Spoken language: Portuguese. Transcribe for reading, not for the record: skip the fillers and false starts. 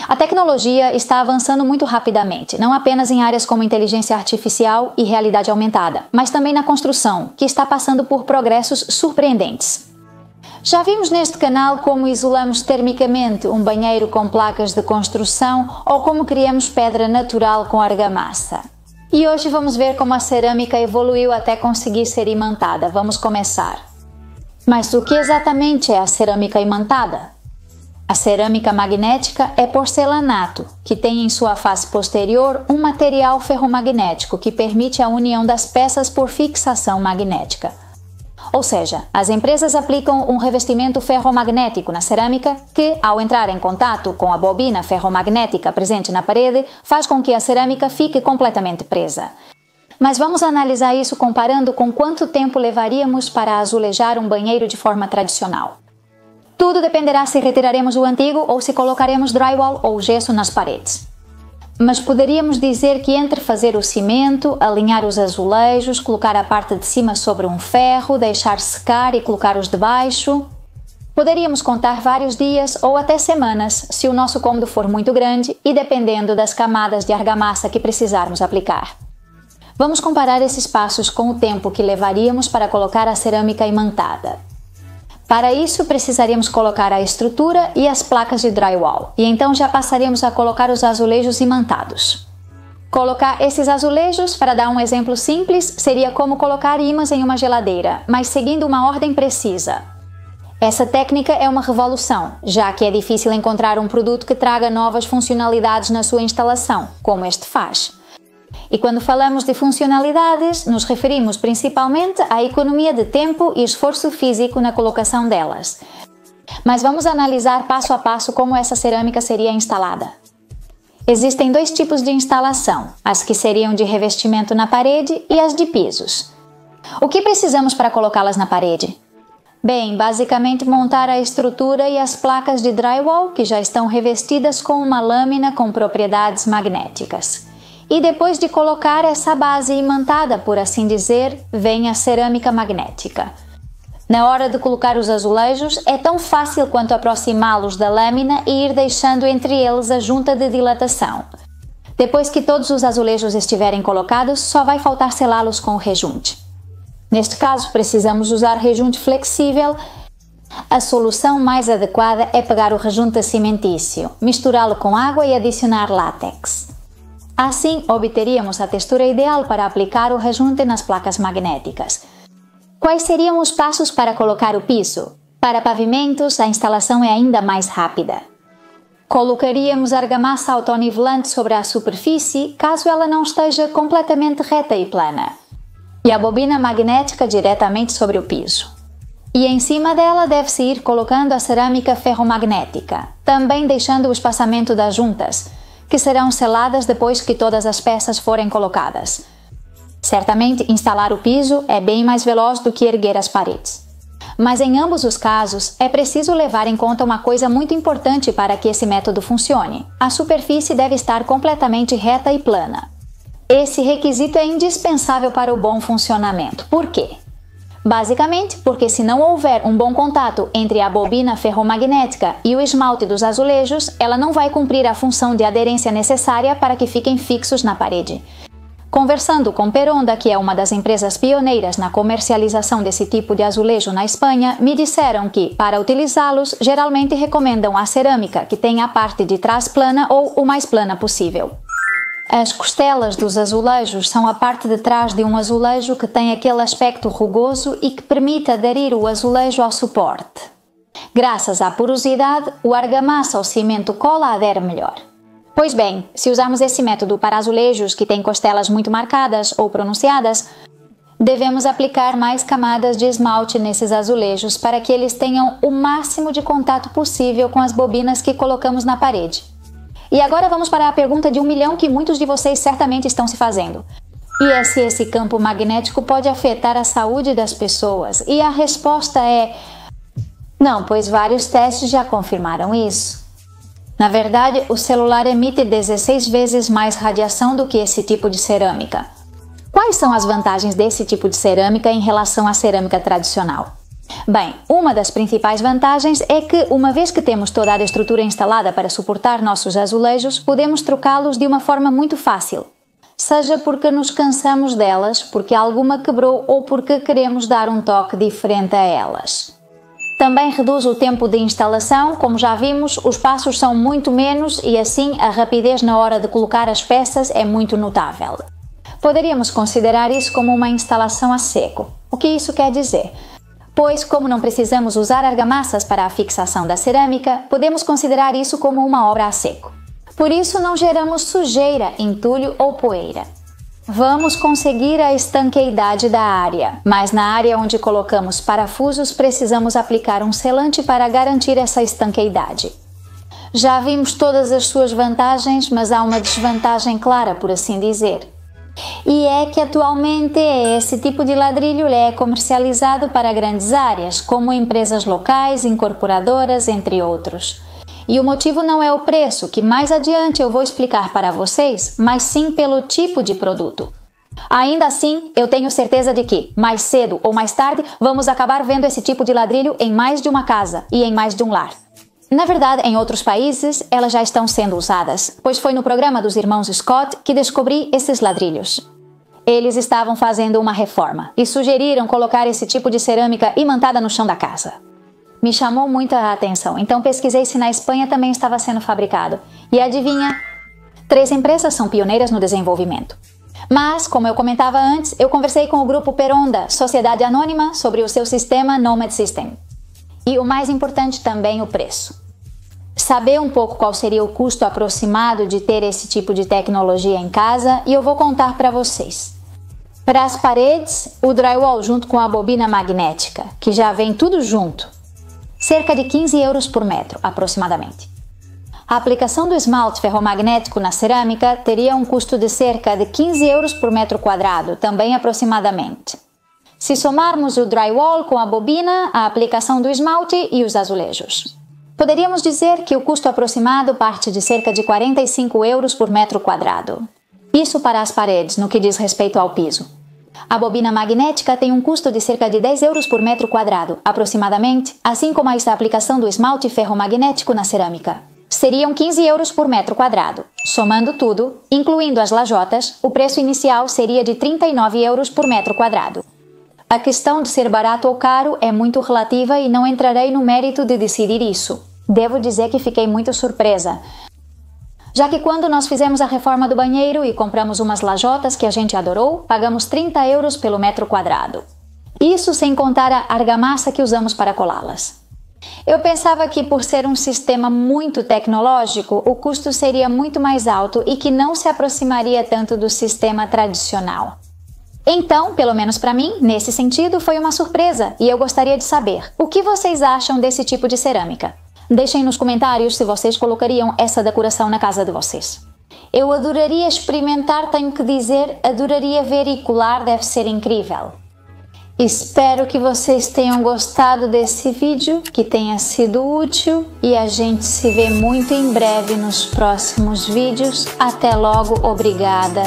A tecnologia está avançando muito rapidamente, não apenas em áreas como inteligência artificial e realidade aumentada, mas também na construção, que está passando por progressos surpreendentes. Já vimos neste canal como isolamos termicamente um banheiro com placas de construção ou como criamos pedra natural com argamassa. E hoje vamos ver como a cerâmica evoluiu até conseguir ser imantada. Vamos começar. Mas o que exatamente é a cerâmica imantada? A cerâmica magnética é porcelanato, que tem em sua face posterior um material ferromagnético que permite a união das peças por fixação magnética. Ou seja, as empresas aplicam um revestimento ferromagnético na cerâmica que, ao entrar em contato com a bobina ferromagnética presente na parede, faz com que a cerâmica fique completamente presa. Mas vamos analisar isso comparando com quanto tempo levaríamos para azulejar um banheiro de forma tradicional. Tudo dependerá se retiraremos o antigo ou se colocaremos drywall ou gesso nas paredes. Mas poderíamos dizer que entre fazer o cimento, alinhar os azulejos, colocar a parte de cima sobre um ferro, deixar secar e colocar os de baixo, poderíamos contar vários dias ou até semanas se o nosso cômodo for muito grande e dependendo das camadas de argamassa que precisarmos aplicar. Vamos comparar esses passos com o tempo que levaríamos para colocar a cerâmica imantada. Para isso, precisaríamos colocar a estrutura e as placas de drywall, e então já passaríamos a colocar os azulejos imantados. Colocar esses azulejos, para dar um exemplo simples, seria como colocar ímãs em uma geladeira, mas seguindo uma ordem precisa. Essa técnica é uma revolução, já que é difícil encontrar um produto que traga novas funcionalidades na sua instalação, como este faz. E quando falamos de funcionalidades, nos referimos principalmente à economia de tempo e esforço físico na colocação delas. Mas vamos analisar passo a passo como essa cerâmica seria instalada. Existem dois tipos de instalação, as que seriam de revestimento na parede e as de pisos. O que precisamos para colocá-las na parede? Bem, basicamente montar a estrutura e as placas de drywall que já estão revestidas com uma lâmina com propriedades magnéticas. E depois de colocar essa base imantada, por assim dizer, vem a cerâmica magnética. Na hora de colocar os azulejos, é tão fácil quanto aproximá-los da lâmina e ir deixando entre eles a junta de dilatação. Depois que todos os azulejos estiverem colocados, só vai faltar selá-los com o rejunte. Neste caso, precisamos usar rejunte flexível. A solução mais adequada é pegar o rejunte cimentício, misturá-lo com água e adicionar látex. Assim, obteríamos a textura ideal para aplicar o rejunte nas placas magnéticas. Quais seriam os passos para colocar o piso? Para pavimentos, a instalação é ainda mais rápida. Colocaríamos argamassa autonivelante sobre a superfície, caso ela não esteja completamente reta e plana, e a bobina magnética diretamente sobre o piso. E em cima dela deve-se ir colocando a cerâmica ferromagnética, também deixando o espaçamento das juntas, que serão seladas depois que todas as peças forem colocadas. Certamente, instalar o piso é bem mais veloz do que erguer as paredes. Mas em ambos os casos, é preciso levar em conta uma coisa muito importante para que esse método funcione. A superfície deve estar completamente reta e plana. Esse requisito é indispensável para o bom funcionamento. Por quê? Basicamente, porque se não houver um bom contato entre a bobina ferromagnética e o esmalte dos azulejos, ela não vai cumprir a função de aderência necessária para que fiquem fixos na parede. Conversando com Peronda, que é uma das empresas pioneiras na comercialização desse tipo de azulejo na Espanha, me disseram que, para utilizá-los, geralmente recomendam a cerâmica, que tem a parte de trás plana ou o mais plana possível. As costelas dos azulejos são a parte de trás de um azulejo que tem aquele aspecto rugoso e que permite aderir o azulejo ao suporte. Graças à porosidade, o argamassa ou cimento cola adere melhor. Pois bem, se usarmos esse método para azulejos que têm costelas muito marcadas ou pronunciadas, devemos aplicar mais camadas de esmalte nesses azulejos para que eles tenham o máximo de contato possível com as bobinas que colocamos na parede. E agora vamos para a pergunta de 1 milhão que muitos de vocês certamente estão se fazendo. E é se esse campo magnético pode afetar a saúde das pessoas? E a resposta é: não, pois vários testes já confirmaram isso. Na verdade, o celular emite 16 vezes mais radiação do que esse tipo de cerâmica. Quais são as vantagens desse tipo de cerâmica em relação à cerâmica tradicional? Bem, uma das principais vantagens é que, uma vez que temos toda a estrutura instalada para suportar nossos azulejos, podemos trocá-los de uma forma muito fácil. Seja porque nos cansamos delas, porque alguma quebrou ou porque queremos dar um toque diferente a elas. Também reduz o tempo de instalação, como já vimos, os passos são muito menos e assim a rapidez na hora de colocar as peças é muito notável. Poderíamos considerar isso como uma instalação a seco. O que isso quer dizer? Pois, como não precisamos usar argamassas para a fixação da cerâmica, podemos considerar isso como uma obra a seco. Por isso, não geramos sujeira, entulho ou poeira. Vamos conseguir a estanqueidade da área, mas na área onde colocamos parafusos precisamos aplicar um selante para garantir essa estanqueidade. Já vimos todas as suas vantagens, mas há uma desvantagem clara, por assim dizer. E é que atualmente esse tipo de ladrilho é comercializado para grandes áreas, como empresas locais, incorporadoras, entre outros. E o motivo não é o preço, que mais adiante eu vou explicar para vocês, mas sim pelo tipo de produto. Ainda assim, eu tenho certeza de que, mais cedo ou mais tarde, vamos acabar vendo esse tipo de ladrilho em mais de uma casa e em mais de um lar. Na verdade, em outros países, elas já estão sendo usadas, pois foi no programa dos irmãos Scott que descobri esses ladrilhos. Eles estavam fazendo uma reforma e sugeriram colocar esse tipo de cerâmica imantada no chão da casa. Me chamou muito a atenção, então pesquisei se na Espanha também estava sendo fabricado. E adivinha? 3 empresas são pioneiras no desenvolvimento. Mas, como eu comentava antes, eu conversei com o grupo Peronda, Sociedade Anônima, sobre o seu sistema Nomad System. E o mais importante também, o preço. Saber um pouco qual seria o custo aproximado de ter esse tipo de tecnologia em casa e eu vou contar para vocês. Para as paredes, o drywall junto com a bobina magnética, que já vem tudo junto. Cerca de 15 euros por metro, aproximadamente. A aplicação do esmalte ferromagnético na cerâmica teria um custo de cerca de 15 euros por metro quadrado, também aproximadamente. Se somarmos o drywall com a bobina, a aplicação do esmalte e os azulejos. Poderíamos dizer que o custo aproximado parte de cerca de 45 euros por metro quadrado. Isso para as paredes, no que diz respeito ao piso. A bobina magnética tem um custo de cerca de 10 euros por metro quadrado, aproximadamente, assim como esta aplicação do esmalte ferromagnético na cerâmica. Seriam 15 euros por metro quadrado. Somando tudo, incluindo as lajotas, o preço inicial seria de 39 euros por metro quadrado. A questão de ser barato ou caro é muito relativa e não entrarei no mérito de decidir isso. Devo dizer que fiquei muito surpresa, já que quando nós fizemos a reforma do banheiro e compramos umas lajotas que a gente adorou, pagamos 30 euros pelo metro quadrado. Isso sem contar a argamassa que usamos para colá-las. Eu pensava que por ser um sistema muito tecnológico, o custo seria muito mais alto e que não se aproximaria tanto do sistema tradicional. Então, pelo menos para mim, nesse sentido, foi uma surpresa e eu gostaria de saber o que vocês acham desse tipo de cerâmica. Deixem nos comentários se vocês colocariam essa decoração na casa de vocês. Eu adoraria experimentar, tenho que dizer, adoraria ver e colar, deve ser incrível. Espero que vocês tenham gostado desse vídeo, que tenha sido útil e a gente se vê muito em breve nos próximos vídeos. Até logo, obrigada!